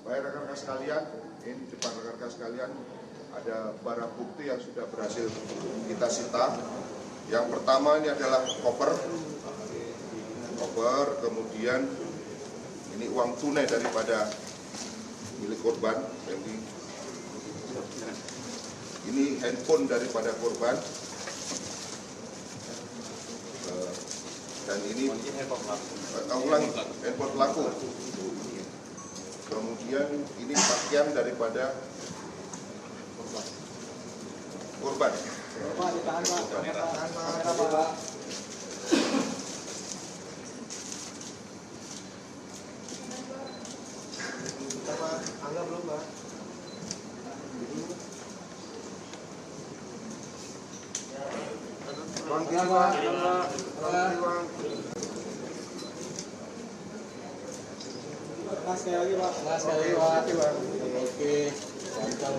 Baik rekan-rekan sekalian, ini depan rekan-rekan sekalian ada barang bukti yang sudah berhasil kita sita. Yang pertama ini adalah koper, kemudian ini uang tunai daripada milik korban. Ini handphone daripada korban, dan ini handphone pelaku. Kemudian ini pakaian daripada korban. Angga belum, Mbak. Bang kiri, Bang. Sekali lagi, Pak. Sekali lagi, Pak. Oke. Ganteng.